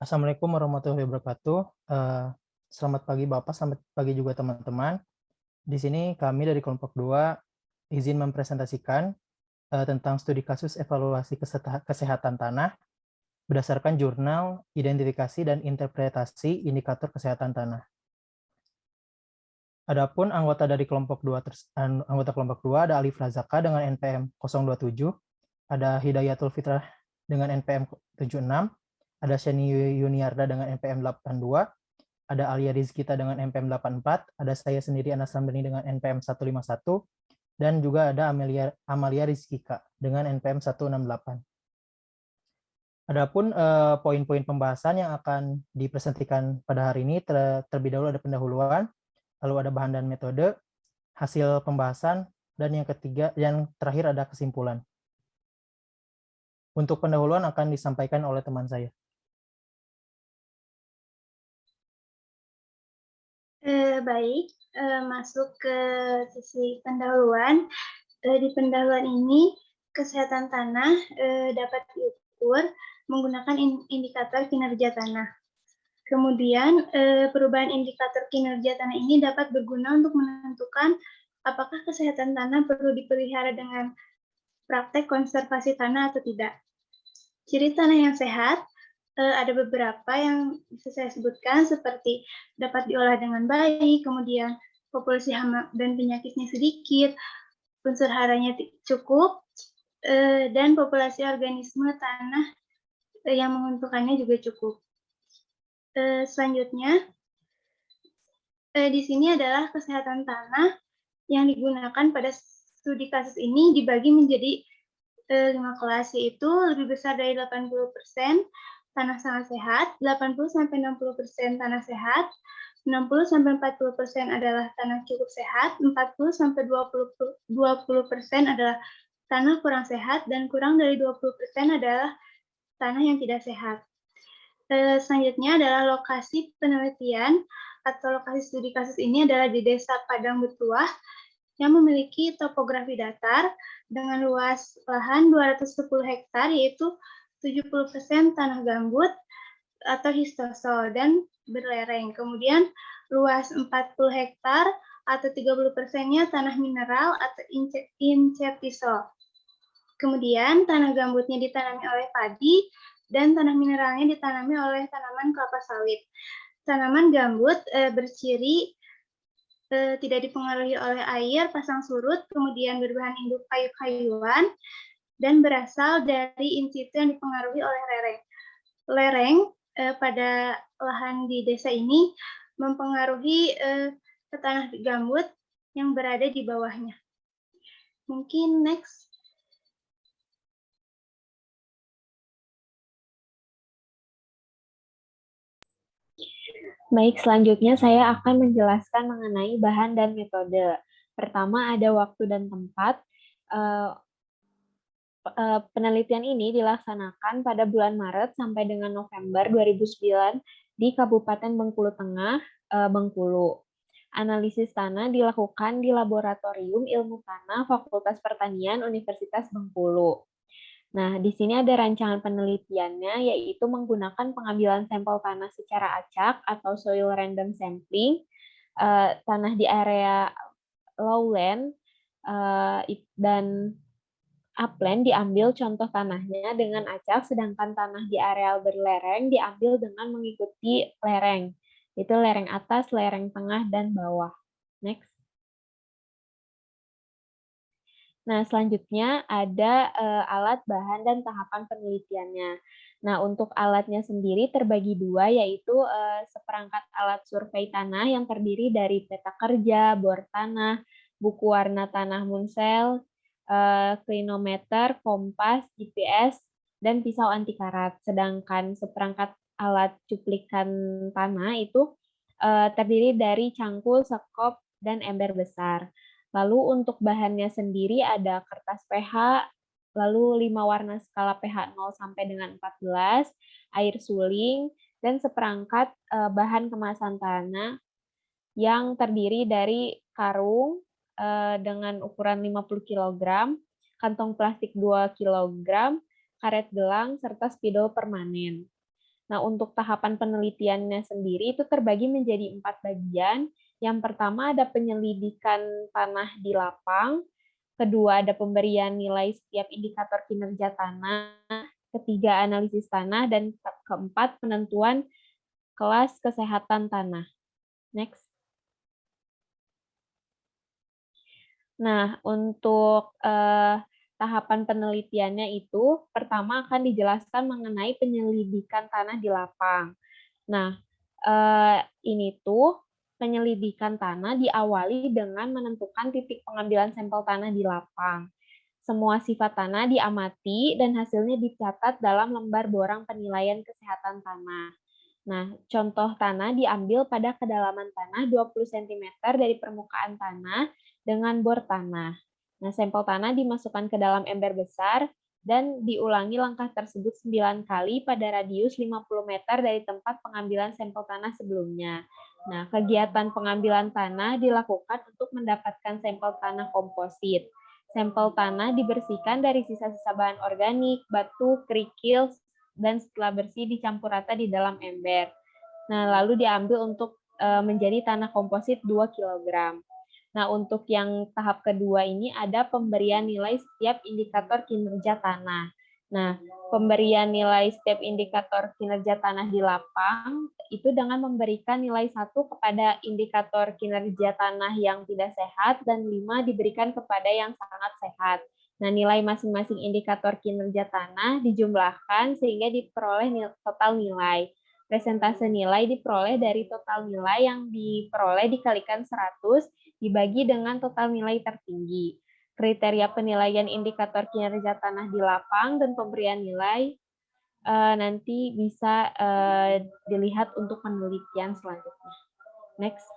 Assalamualaikum warahmatullahi wabarakatuh. Selamat pagi Bapak, selamat pagi juga teman-teman. Di sini kami dari kelompok 2 izin mempresentasikan tentang studi kasus evaluasi kesehatan tanah berdasarkan jurnal identifikasi dan interpretasi indikator kesehatan tanah. Adapun anggota dari kelompok 2 anggota kelompok 2 ada Alif Razaka dengan NPM 027, ada Hidayatul Fitrah dengan NPM 76, ada Shani Yuniarda dengan NPM 82, ada Alia Rizkita dengan NPM 84, ada saya sendiri Anas Ramdhani dengan NPM 151, dan juga ada Amalia Rizkika dengan NPM 168. Adapun poin-poin pembahasan yang akan dipresentasikan pada hari ini, terlebih dahulu ada pendahuluan, lalu ada bahan dan metode, hasil pembahasan, dan yang terakhir ada kesimpulan. Untuk pendahuluan akan disampaikan oleh teman saya. Baik, masuk ke sesi pendahuluan. Di pendahuluan ini, kesehatan tanah dapat diukur menggunakan indikator kinerja tanah. Kemudian, perubahan indikator kinerja tanah ini dapat berguna untuk menentukan apakah kesehatan tanah perlu dipelihara dengan praktek konservasi tanah atau tidak. Ciri tanah yang sehat ada beberapa yang bisa saya sebutkan, seperti dapat diolah dengan baik, kemudian populasi hama dan penyakitnya sedikit, unsur haranya cukup, dan populasi organisme tanah yang menguntungkannya juga cukup. Selanjutnya, di sini adalah kesehatan tanah yang digunakan pada studi kasus ini dibagi menjadi 5 kelas, yaitu lebih besar dari 80% tanah sangat sehat, 80-60% tanah sehat, 60-40% adalah tanah cukup sehat, 40-20% adalah tanah kurang sehat, dan kurang dari 20% adalah tanah yang tidak sehat. Selanjutnya adalah lokasi penelitian atau lokasi studi kasus ini adalah di Desa Padang Betuah yang memiliki topografi datar dengan luas lahan 210 hektar, yaitu 70% tanah gambut atau histosol dan berlereng. Kemudian luas 40 hektar atau 30%-nya tanah mineral atau incertisol. Kemudian tanah gambutnya ditanami oleh padi dan tanah mineralnya ditanami oleh tanaman kelapa sawit. Tanaman gambut berciri tidak dipengaruhi oleh air, pasang surut, kemudian berbahan induk kayu-kayuan, dan berasal dari in situ yang dipengaruhi oleh lereng. Lereng pada lahan di desa ini mempengaruhi tanah gambut yang berada di bawahnya. Mungkin next. Baik, selanjutnya saya akan menjelaskan mengenai bahan dan metode. Pertama ada waktu dan tempat. Penelitian ini dilaksanakan pada bulan Maret sampai dengan November 2009 di Kabupaten Bengkulu Tengah, Bengkulu. Analisis tanah dilakukan di Laboratorium Ilmu Tanah Fakultas Pertanian Universitas Bengkulu. Nah, di sini ada rancangan penelitiannya, yaitu menggunakan pengambilan sampel tanah secara acak atau soil random sampling, tanah di area lowland dan upland diambil contoh tanahnya dengan acak, sedangkan tanah di areal berlereng diambil dengan mengikuti lereng. Itu lereng atas, lereng tengah, dan bawah. Next. Nah, selanjutnya ada alat, bahan, dan tahapan penelitiannya. Nah, untuk alatnya sendiri terbagi dua, yaitu seperangkat alat survei tanah yang terdiri dari peta kerja, bor tanah, buku warna tanah Munsell, klinometer, kompas, GPS, dan pisau anti karat. Sedangkan seperangkat alat cuplikan tanah itu terdiri dari cangkul, sekop, dan ember besar. Lalu untuk bahannya sendiri ada kertas pH, lalu 5 warna skala pH 0 sampai dengan 14, air suling, dan seperangkat bahan kemasan tanah yang terdiri dari karung dengan ukuran 50 kg, kantong plastik 2 kg, karet gelang, serta spidol permanen. Nah, untuk tahapan penelitiannya sendiri itu terbagi menjadi 4 bagian. Yang pertama ada penyelidikan tanah di lapang, kedua ada pemberian nilai setiap indikator kinerja tanah, ketiga analisis tanah, dan keempat penentuan kelas kesehatan tanah. Next. Nah, untuk tahapan penelitiannya itu, pertama akan dijelaskan mengenai penyelidikan tanah di lapang. Nah, ini tuh penyelidikan tanah diawali dengan menentukan titik pengambilan sampel tanah di lapang. Semua sifat tanah diamati dan hasilnya dicatat dalam lembar borang penilaian kesehatan tanah. Nah, contoh tanah diambil pada kedalaman tanah 20 cm dari permukaan tanah dengan bor tanah. Nah, sampel tanah dimasukkan ke dalam ember besar dan diulangi langkah tersebut 9 kali pada radius 50 meter dari tempat pengambilan sampel tanah sebelumnya. Nah, kegiatan pengambilan tanah dilakukan untuk mendapatkan sampel tanah komposit. Sampel tanah dibersihkan dari sisa-sisa bahan organik, batu, kerikil, dan setelah bersih dicampur rata di dalam ember. Nah, lalu diambil untuk menjadi tanah komposit 2 kg. Nah, untuk yang tahap kedua ini ada pemberian nilai setiap indikator kinerja tanah. Nah, pemberian nilai setiap indikator kinerja tanah di lapang itu dengan memberikan nilai 1 kepada indikator kinerja tanah yang tidak sehat dan 5 diberikan kepada yang sangat sehat. Nah, nilai masing-masing indikator kinerja tanah dijumlahkan sehingga diperoleh total nilai. Presentase nilai diperoleh dari total nilai yang diperoleh dikalikan 100 dibagi dengan total nilai tertinggi. Kriteria penilaian indikator kinerja tanah di lapang dan pemberian nilai nanti bisa dilihat untuk penelitian selanjutnya. Next.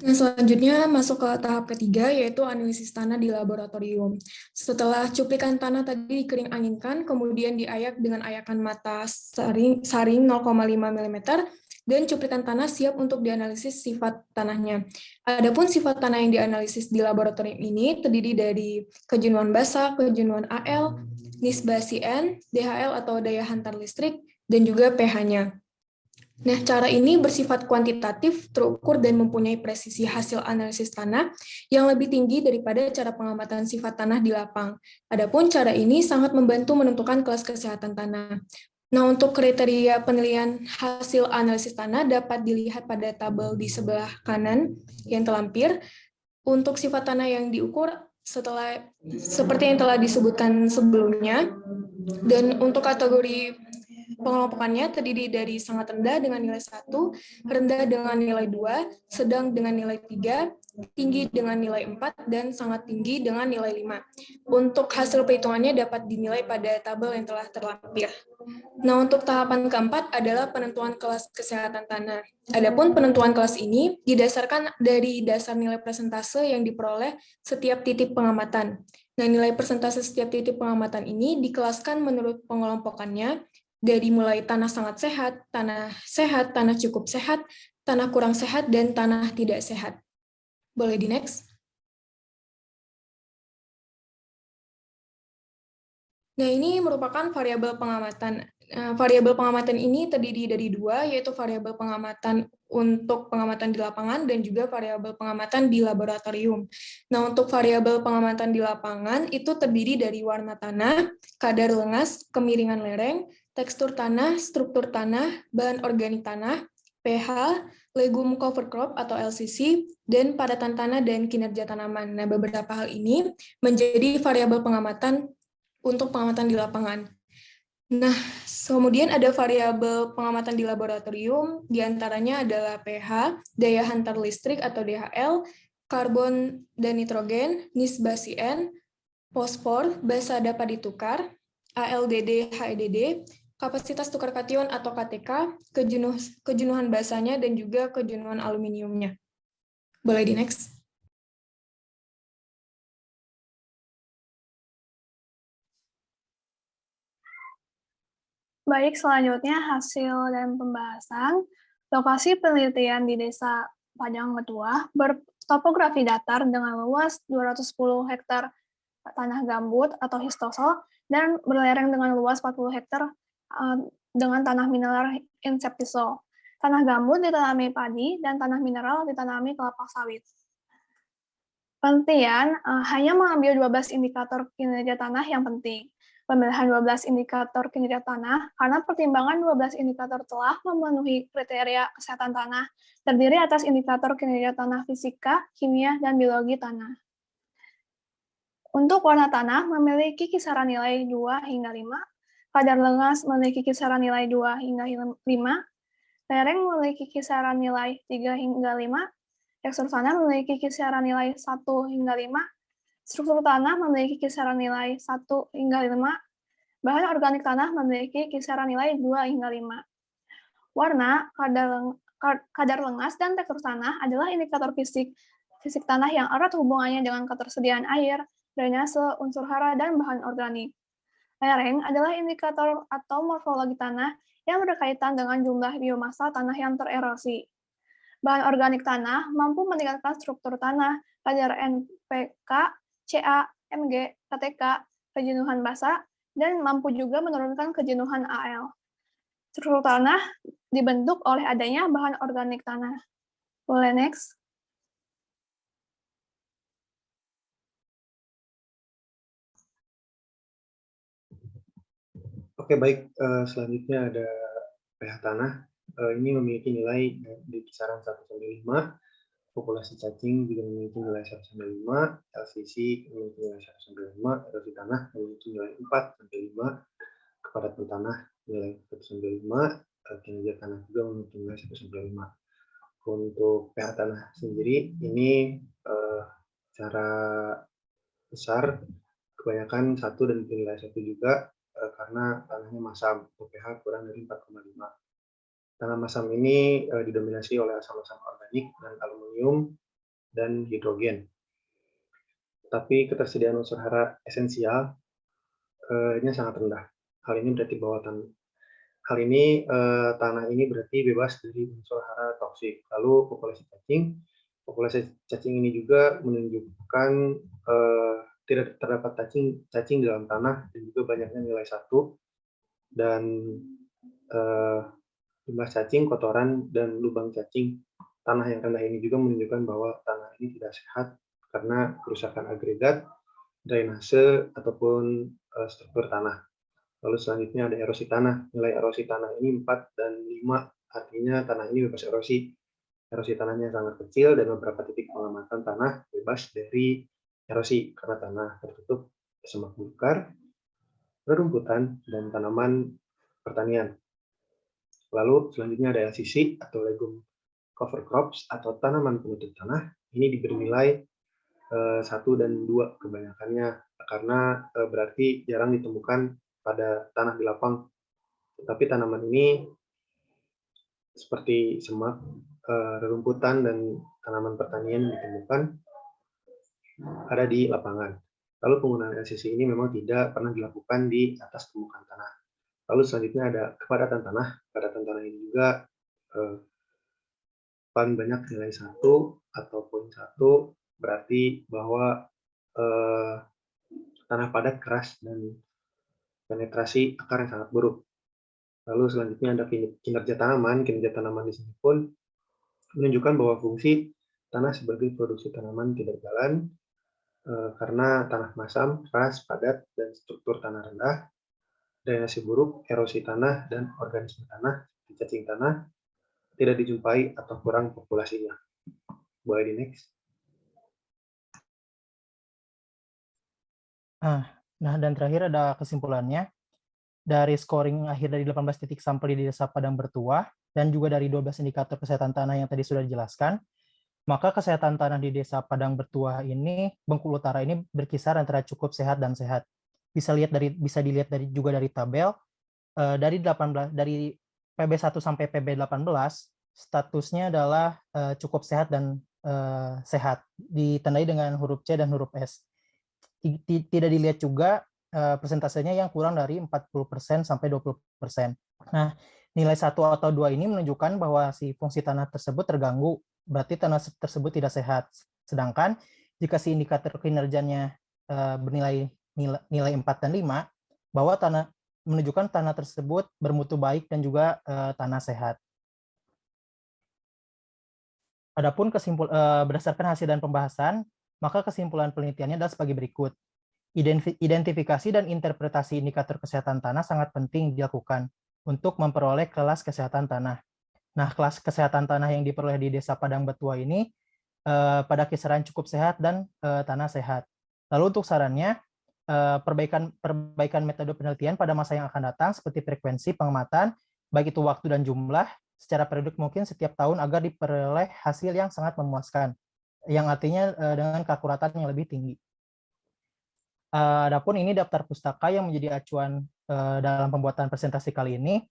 Nah, selanjutnya masuk ke tahap ketiga, yaitu analisis tanah di laboratorium. Setelah cuplikan tanah tadi dikering anginkan, kemudian diayak dengan ayakan mata saring 0,5 mm, dan cuplikan tanah siap untuk dianalisis sifat tanahnya. Adapun sifat tanah yang dianalisis di laboratorium ini terdiri dari kejenuhan basa, kejenuhan AL, nisbah CN, DHL atau daya hantar listrik, dan juga pH-nya. Nah, cara ini bersifat kuantitatif, terukur, dan mempunyai presisi hasil analisis tanah yang lebih tinggi daripada cara pengamatan sifat tanah di lapang. Adapun cara ini sangat membantu menentukan kelas kesehatan tanah. Nah, untuk kriteria penilaian hasil analisis tanah dapat dilihat pada tabel di sebelah kanan yang terlampir. Untuk sifat tanah yang diukur seperti yang telah disebutkan sebelumnya, dan untuk kategori pengelompokannya terdiri dari sangat rendah dengan nilai 1, rendah dengan nilai 2, sedang dengan nilai 3, tinggi dengan nilai 4, dan sangat tinggi dengan nilai 5. Untuk hasil perhitungannya dapat dinilai pada tabel yang telah terlampir. Nah, untuk tahapan keempat adalah penentuan kelas kesehatan tanah. Adapun penentuan kelas ini didasarkan dari dasar nilai persentase yang diperoleh setiap titik pengamatan. Nah, nilai persentase setiap titik pengamatan ini dikelaskan menurut pengelompokannya, dari mulai tanah sangat sehat, tanah cukup sehat, tanah kurang sehat, dan tanah tidak sehat. Boleh di next? Nah, ini merupakan variabel pengamatan. Variabel pengamatan ini terdiri dari 2, yaitu variabel pengamatan untuk pengamatan di lapangan dan juga variabel pengamatan di laboratorium. Nah, untuk variabel pengamatan di lapangan itu terdiri dari warna tanah, kadar lengas, kemiringan lereng, tekstur tanah, struktur tanah, bahan organik tanah, pH, legum cover crop atau LCC, dan padatan tanah dan kinerja tanaman. Nah, beberapa hal ini menjadi variabel pengamatan untuk pengamatan di lapangan. Nah, kemudian ada variabel pengamatan di laboratorium, diantaranya adalah pH, daya hantar listrik atau DHL, karbon dan nitrogen, nisbah CN, fosfor, basa dapat ditukar, ALDD, HEDD, kapasitas tukar kation atau KTK, kejenuhan basanya, dan juga kejenuhan aluminiumnya. Boleh di next? Baik, selanjutnya hasil dan pembahasan. Lokasi penelitian di Desa Padang Ketua bertopografi datar dengan luas 210 hektar tanah gambut atau histosol dan berlereng dengan luas 40 hektar dengan tanah mineral inseptisol. Tanah gambut ditanami padi, dan tanah mineral ditanami kelapa sawit. Penelitian hanya mengambil 12 indikator kinerja tanah yang penting. Pemilihan 12 indikator kinerja tanah karena pertimbangan 12 indikator telah memenuhi kriteria kesehatan tanah, terdiri atas indikator kinerja tanah fisika, kimia, dan biologi tanah. Untuk warna tanah memiliki kisaran nilai 2 hingga 5, kadar lengas memiliki kisaran nilai 2 hingga 5, lereng memiliki kisaran nilai 3 hingga 5, tekstur tanah memiliki kisaran nilai 1 hingga 5, struktur tanah memiliki kisaran nilai 1 hingga 5, bahan organik tanah memiliki kisaran nilai 2 hingga 5. Warna, kadar lengas, dan tekstur tanah adalah indikator fisik tanah yang erat hubungannya dengan ketersediaan air, drainase, unsur hara, dan bahan organik. Lereng adalah indikator atau morfologi tanah yang berkaitan dengan jumlah biomasa tanah yang tererosi. Bahan organik tanah mampu meningkatkan struktur tanah, kadar NPK, Ca, Mg, KTK, kejenuhan basa, dan mampu juga menurunkan kejenuhan Al. Struktur tanah dibentuk oleh adanya bahan organik tanah. Boleh next? Oke, baik. Selanjutnya ada pH tanah. Ini memiliki nilai di kisaran 1-5. Populasi cacing juga memiliki nilai 1-5. LCC memiliki nilai 1-5. Erosi tanah memiliki nilai 4-5. Kepadatan tanah nilai 1-5. Kinerja tanah juga memiliki nilai 1-5. Untuk pH tanah sendiri, ini secara besar kebanyakan 1 dan nilai 1 juga, karena tanahnya masam, pH kurang dari 4,5. Tanah masam ini didominasi oleh asam-asam organik dan aluminium dan hidrogen. Tapi ketersediaan unsur hara esensial nya sangat rendah. Hal ini tanah ini berarti bebas dari unsur hara toksik. Lalu populasi cacing ini juga menunjukkan tidak terdapat cacing di dalam tanah, dan juga banyaknya nilai 1, dan jumlah cacing, kotoran, dan lubang cacing tanah yang rendah ini juga menunjukkan bahwa tanah ini tidak sehat karena kerusakan agregat, drainase, ataupun struktur tanah. Lalu selanjutnya ada erosi tanah. Nilai erosi tanah ini 4 dan 5, artinya tanah ini bebas erosi. Erosi tanahnya sangat kecil, dan beberapa titik pengamatan tanah bebas dari erosi karena tanah tertutup semak belukar, rerumputan, dan tanaman pertanian. Lalu selanjutnya ada LCC atau legume cover crops atau tanaman penutup tanah. Ini diberi nilai 1 dan 2 kebanyakannya, karena berarti jarang ditemukan pada tanah di lapang. Tetapi tanaman ini seperti semak, rerumputan, dan tanaman pertanian ditemukan ada di lapangan. Lalu penggunaan LCC ini memang tidak pernah dilakukan di atas permukaan tanah. Lalu selanjutnya ada kepadatan tanah. Kepadatan tanah ini juga paling banyak nilai 1 ataupun 1, berarti bahwa tanah padat, keras, dan penetrasi akar yang sangat buruk. Lalu selanjutnya ada kinerja tanaman. Kinerja tanaman di sini pun menunjukkan bahwa fungsi tanah sebagai produksi tanaman tidak jalan, karena tanah masam, keras, padat, dan struktur tanah rendah, drainase buruk, erosi tanah, dan organisme tanah, cacing tanah, tidak dijumpai atau kurang populasinya. Boleh di next. Nah, dan terakhir ada kesimpulannya. Dari scoring akhir dari 18 titik sampel di Desa Padang Bertuah, dan juga dari 12 indikator kesehatan tanah yang tadi sudah dijelaskan, maka kesehatan tanah di Desa Padang Bertuah ini, Bengkulu Utara ini berkisar antara cukup sehat dan sehat. Bisa dilihat juga dari tabel, dari PB1 sampai PB18 statusnya adalah cukup sehat dan sehat, ditandai dengan huruf C dan huruf S. Tidak dilihat juga persentasenya yang kurang dari 40% sampai 20%. Nah, nilai 1 atau 2 ini menunjukkan bahwa si fungsi tanah tersebut terganggu, berarti tanah tersebut tidak sehat. Sedangkan jika si indikator kinerjanya bernilai nilai 4 dan 5, bahwa menunjukkan tanah tersebut bermutu baik dan juga tanah sehat. Adapun berdasarkan hasil dan pembahasan, maka kesimpulan penelitiannya adalah sebagai berikut. Identifikasi dan interpretasi indikator kesehatan tanah sangat penting dilakukan untuk memperoleh kelas kesehatan tanah. Nah, kelas kesehatan tanah yang diperoleh di Desa Padang Betua ini pada kisaran cukup sehat dan tanah sehat. Lalu untuk sarannya, perbaikan metode penelitian pada masa yang akan datang seperti frekuensi pengamatan, baik itu waktu dan jumlah, secara periodik mungkin setiap tahun agar diperoleh hasil yang sangat memuaskan, yang artinya dengan keakuratan yang lebih tinggi. Adapun ini daftar pustaka yang menjadi acuan dalam pembuatan presentasi kali ini.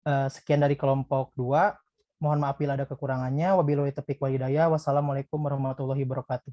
Sekian dari kelompok 2. Mohon maaf bila ada kekurangannya. Wabillahi taufiq wal hidayah. Wassalamualaikum warahmatullahi wabarakatuh.